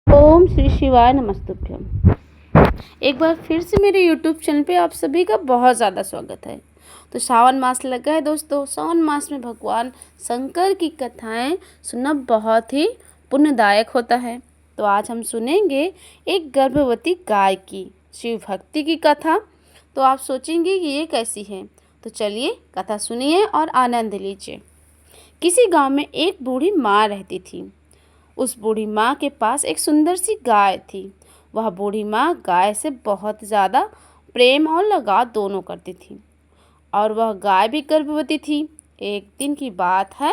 ओम श्री शिवाय नमस्तुभ्यम। एक बार फिर से मेरे यूट्यूब चैनल पे आप सभी का बहुत ज़्यादा स्वागत है। तो सावन मास लगा है दोस्तों। सावन मास में भगवान शंकर की कथाएं सुनना बहुत ही पुण्यदायक होता है। तो आज हम सुनेंगे एक गर्भवती गाय की शिव भक्ति की कथा। तो आप सोचेंगे कि ये कैसी है, तो चलिए कथा सुनिए और आनंद लीजिए। किसी गांव में एक बूढ़ी माँ रहती थी। उस बूढ़ी माँ के पास एक सुंदर सी गाय थी। वह बूढ़ी माँ गाय से बहुत ज़्यादा प्रेम और लगाव दोनों करती थी, और वह गाय भी गर्भवती थी। एक दिन की बात है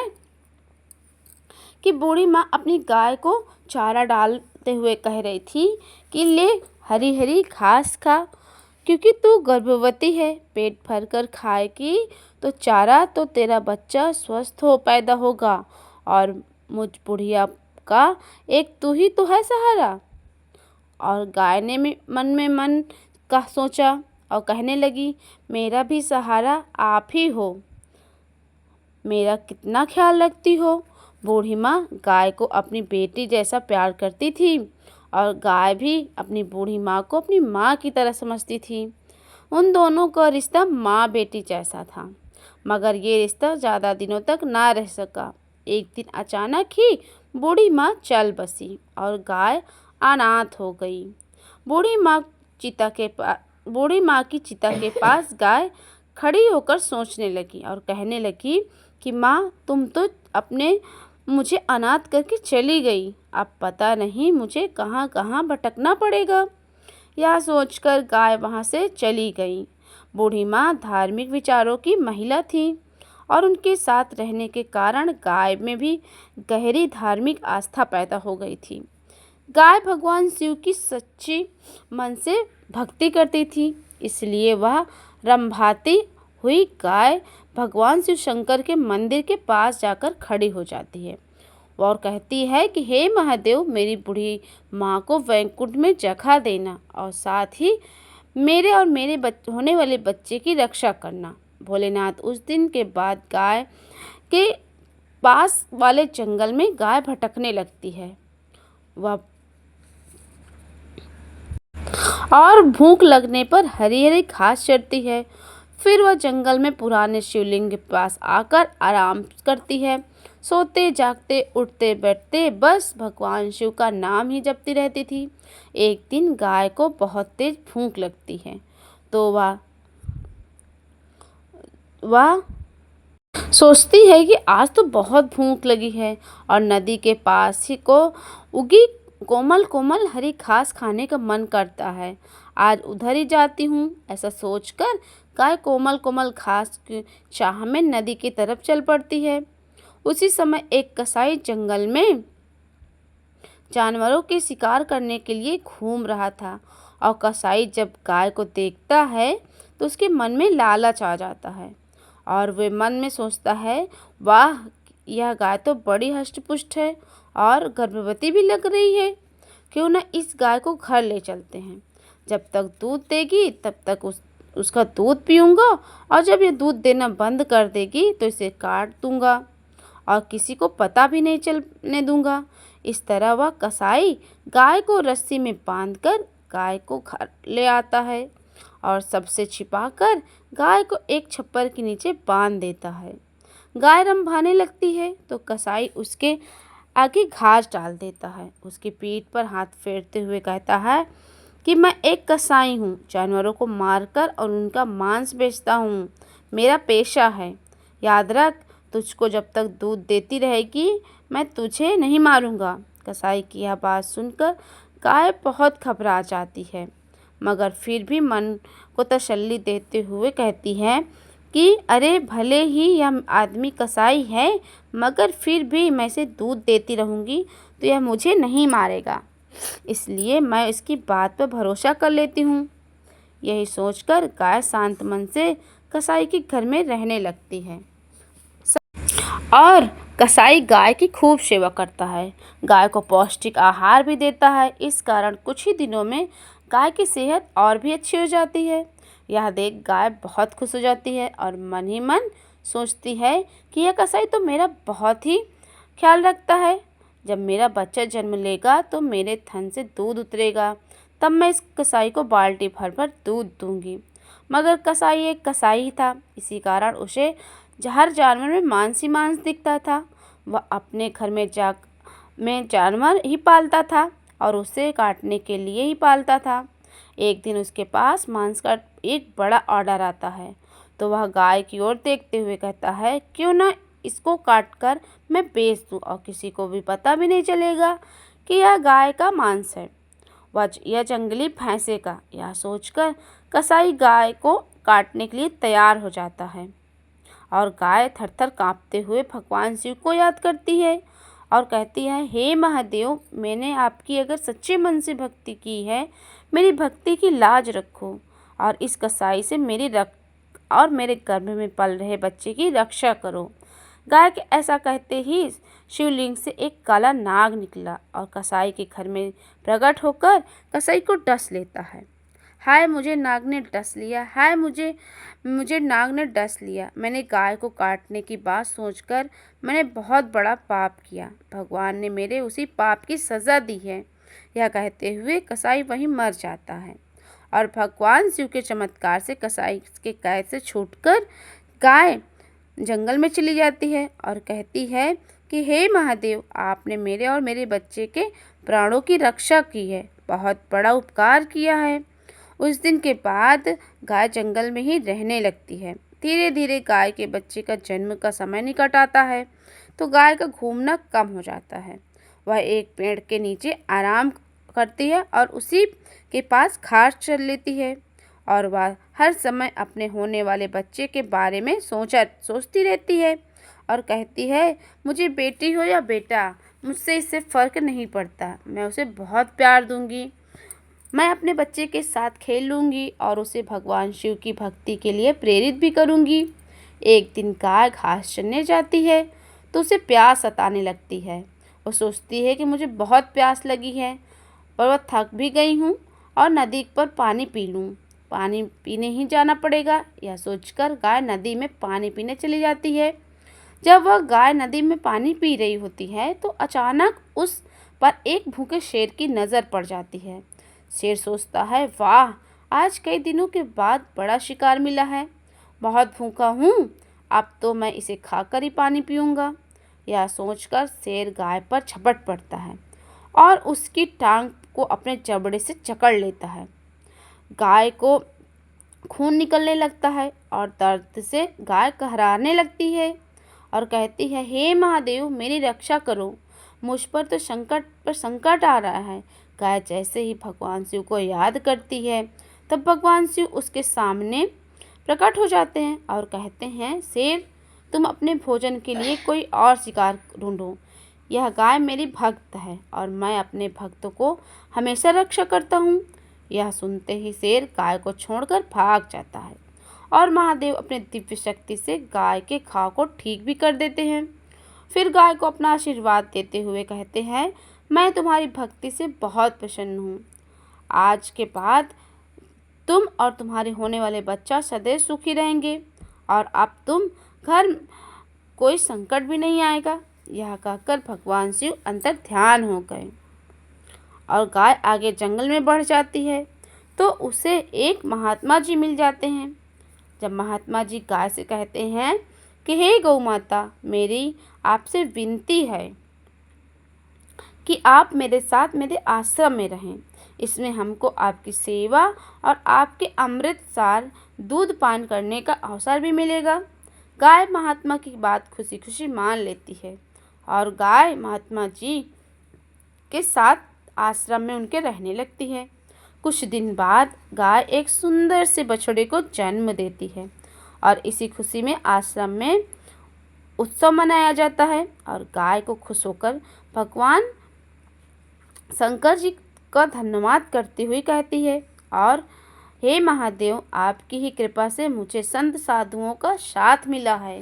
कि बूढ़ी माँ अपनी गाय को चारा डालते हुए कह रही थी कि ले हरी हरी घास खा, क्योंकि तू गर्भवती है। पेट भर कर खाएगी तो चारा तो तेरा बच्चा स्वस्थ हो पैदा होगा, और मुझ बुढ़िया का एक तू ही तो है सहारा। और गाय ने मन का सोचा और कहने लगी, मेरा भी सहारा आप ही हो, मेरा कितना ख्याल रखती हो। बूढ़ी माँ गाय को अपनी बेटी जैसा प्यार करती थी, और गाय भी अपनी बूढ़ी माँ को अपनी माँ की तरह समझती थी। उन दोनों का रिश्ता माँ बेटी जैसा था, मगर ये रिश्ता ज़्यादा दिनों तक ना रह सका। एक दिन अचानक ही बूढ़ी माँ चल बसी और गाय अनाथ हो गई। बूढ़ी माँ बूढ़ी माँ की चिता के पास गाय खड़ी होकर सोचने लगी और कहने लगी कि माँ, तुम तो अपने मुझे अनाथ करके चली गई, अब पता नहीं मुझे कहाँ कहाँ भटकना पड़ेगा। यह सोचकर गाय वहाँ से चली गई। बूढ़ी माँ धार्मिक विचारों की महिला थी, और उनके साथ रहने के कारण गाय में भी गहरी धार्मिक आस्था पैदा हो गई थी। गाय भगवान शिव की सच्ची मन से भक्ति करती थी, इसलिए वह रंभाती हुई गाय भगवान शिव शंकर के मंदिर के पास जाकर खड़ी हो जाती है और कहती है कि हे महादेव, मेरी बूढ़ी माँ को वैकुंठ में जगह देना, और साथ ही मेरे और मेरे होने वाले बच्चे की रक्षा करना। भोलेनाथ उस दिन के बाद गाय के पास वाले जंगल में गाय भटकने लगती है। वह और भूख लगने पर हरी हरी घास चरती है। फिर वह जंगल में पुराने शिवलिंग के पास आकर आराम करती है। सोते जागते उठते बैठते बस भगवान शिव का नाम ही जपती रहती थी। एक दिन गाय को बहुत तेज भूख लगती है, तो वह सोचती है कि आज तो बहुत भूख लगी है, और नदी के पास ही को उगी कोमल कोमल हरी घास खाने का मन करता है। आज उधर ही जाती हूँ। ऐसा सोचकर गाय कोमल कोमल घास की चाह में नदी की तरफ चल पड़ती है। उसी समय एक कसाई जंगल में जानवरों के शिकार करने के लिए घूम रहा था, और कसाई जब गाय को देखता है तो उसके मन में लालच आ जाता है, और वे मन में सोचता है, वाह, यह गाय तो बड़ी हष्ट-पुष्ट है और गर्भवती भी लग रही है। क्यों न इस गाय को घर ले चलते हैं। जब तक दूध देगी तब तक उसका दूध पीऊँगा, और जब ये दूध देना बंद कर देगी तो इसे काट दूँगा और किसी को पता भी नहीं चलने दूँगा। इस तरह वह कसाई गाय को रस्सी में बांधकर गाय को घर ले आता है, और सबसे छिपाकर गाय को एक छप्पर के नीचे बांध देता है। गाय रंभाने लगती है तो कसाई उसके आगे घास डाल देता है। उसकी पीठ पर हाथ फेरते हुए कहता है कि मैं एक कसाई हूँ, जानवरों को मारकर और उनका मांस बेचता हूँ, मेरा पेशा है। याद रख, तुझको जब तक दूध देती रहेगी मैं तुझे नहीं मारूंगा। कसाई की यह बात सुनकर गाय बहुत घबरा जाती है, मगर फिर भी मन को तसल्ली देते हुए कहती है कि अरे, भले ही यह आदमी कसाई है, मगर फिर भी मैं इसे दूध देती रहूँगी तो यह मुझे नहीं मारेगा, इसलिए मैं इसकी बात पर भरोसा कर लेती हूँ। यही सोचकर गाय शांत मन से कसाई के घर में रहने लगती है, और कसाई गाय की खूब सेवा करता है। गाय को पौष्टिक आहार भी देता है। इस कारण कुछ ही दिनों में गाय की सेहत और भी अच्छी हो जाती है। यह देख गाय बहुत खुश हो जाती है और मन ही मन सोचती है कि यह कसाई तो मेरा बहुत ही ख्याल रखता है। जब मेरा बच्चा जन्म लेगा तो मेरे थन से दूध उतरेगा, तब मैं इस कसाई को बाल्टी भर भर दूध दूंगी। मगर कसाई एक कसाई ही था, इसी कारण उसे हर जानवर में मांस ही मांस दिखता था। वह अपने घर में जानवर ही पालता था और उसे काटने के लिए ही पालता था। एक दिन उसके पास मांस का एक बड़ा ऑर्डर आता है, तो वह गाय की ओर देखते हुए कहता है, क्यों ना इसको काटकर मैं बेच दूं और किसी को भी पता भी नहीं चलेगा कि यह गाय का मांस है, यह जंगली भैंसे का। यह सोचकर कसाई गाय को काटने के लिए तैयार हो जाता है और गाय थरथर कांपते हुए भगवान शिव को याद करती है और कहती है, हे महादेव, मैंने आपकी अगर सच्चे मन से भक्ति की है, मेरी भक्ति की लाज रखो और इस कसाई से मेरे गर्भ में पल रहे बच्चे की रक्षा करो। गाय के ऐसा कहते ही शिवलिंग से एक काला नाग निकला और कसाई के घर में प्रकट होकर कसाई को डस लेता है। हाय मुझे नाग ने डस लिया, हाय मुझे नाग ने डस लिया। मैंने गाय को काटने की बात सोचकर मैंने बहुत बड़ा पाप किया। भगवान ने मेरे उसी पाप की सज़ा दी है। यह कहते हुए कसाई वहीं मर जाता है और भगवान शिव के चमत्कार से कसाई के कैद से छूटकर गाय जंगल में चली जाती है और कहती है कि हे महादेव, आपने मेरे और मेरे बच्चे के प्राणों की रक्षा की है, बहुत बड़ा उपकार किया है। उस दिन के बाद गाय जंगल में ही रहने लगती है। धीरे धीरे गाय के बच्चे का जन्म का समय निकट आता है, तो गाय का घूमना कम हो जाता है। वह एक पेड़ के नीचे आराम करती है और उसी के पास घास चर लेती है और वह हर समय अपने होने वाले बच्चे के बारे में सोचती रहती है और कहती है, मुझे बेटी हो या बेटा, मुझसे इससे फ़र्क नहीं पड़ता, मैं उसे बहुत प्यार दूंगी। मैं अपने बच्चे के साथ खेल लूँगी और उसे भगवान शिव की भक्ति के लिए प्रेरित भी करूँगी। एक दिन गाय घास चरने जाती है तो उसे प्यास सताने लगती है। वो सोचती है कि मुझे बहुत प्यास लगी है, पर वह थक भी गई हूँ और नदी पर पानी पी लूँ, पानी पीने ही जाना पड़ेगा। यह सोचकर गाय नदी में पानी पीने चली जाती है। जब वह गाय नदी में पानी पी रही होती है तो अचानक उस पर एक भूखे शेर की नज़र पड़ जाती है। शेर सोचता है, वाह, आज कई दिनों के बाद बड़ा शिकार मिला है, बहुत भूखा हूँ, अब तो मैं इसे खाकर ही पानी पीऊँगा। यह सोचकर शेर गाय पर झपट पड़ता है और उसकी टांग को अपने जबड़े से जकड़ लेता है। गाय को खून निकलने लगता है और दर्द से गाय कहराने लगती है और कहती है, हे महादेव, मेरी रक्षा करो, मुझ पर तो संकट आ रहा है। गाय जैसे ही भगवान शिव को याद करती है, तब भगवान शिव उसके सामने प्रकट हो जाते हैं और कहते हैं, शेर, तुम अपने भोजन के लिए कोई और शिकार ढूंढो। यह गाय मेरी भक्त है और मैं अपने भक्तों को हमेशा रक्षा करता हूँ। यह सुनते ही शेर गाय को छोड़कर भाग जाता है और महादेव अपने दिव्य शक्ति से गाय के घाव को ठीक भी कर देते हैं। फिर गाय को अपना आशीर्वाद देते हुए कहते हैं, मैं तुम्हारी भक्ति से बहुत प्रसन्न हूँ। आज के बाद तुम और तुम्हारे होने वाले बच्चा सदैव सुखी रहेंगे और अब तुम घर कोई संकट भी नहीं आएगा। यह कहकर भगवान शिव अंतर ध्यान हो गए और गाय आगे जंगल में बढ़ जाती है तो उसे एक महात्मा जी मिल जाते हैं। जब महात्मा जी गाय से कहते हैं कि हे गौ माता, मेरी आपसे विनती है कि आप मेरे साथ मेरे आश्रम में रहें, इसमें हमको आपकी सेवा और आपके अमृत सार दूध पान करने का अवसर भी मिलेगा। गाय महात्मा की बात खुशी खुशी मान लेती है और गाय महात्मा जी के साथ आश्रम में उनके रहने लगती है। कुछ दिन बाद गाय एक सुंदर से बछड़े को जन्म देती है और इसी खुशी में आश्रम में उत्सव मनाया जाता है और गाय को खुश होकर भगवान शंकर जी का धन्यवाद करती हुई कहती है, और हे महादेव, आपकी ही कृपा से मुझे संत साधुओं का साथ मिला है।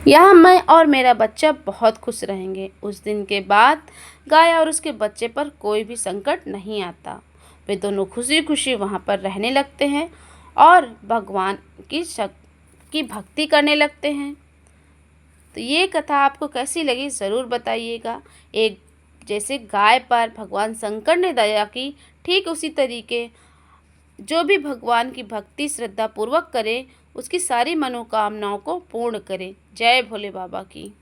यहाँ मैं और मेरा बच्चा बहुत खुश रहेंगे। उस दिन के बाद गाय और उसके बच्चे पर कोई भी संकट नहीं आता। वे दोनों खुशी खुशी वहाँ पर रहने लगते हैं और भगवान की भक्ति करने लगते हैं। तो ये कथा आपको कैसी लगी ज़रूर बताइएगा। एक जैसे गाय पर भगवान शंकर ने दया की, ठीक उसी तरीके जो भी भगवान की भक्ति श्रद्धा पूर्वक करे, उसकी सारी मनोकामनाओं को पूर्ण करे। जय भोले बाबा की।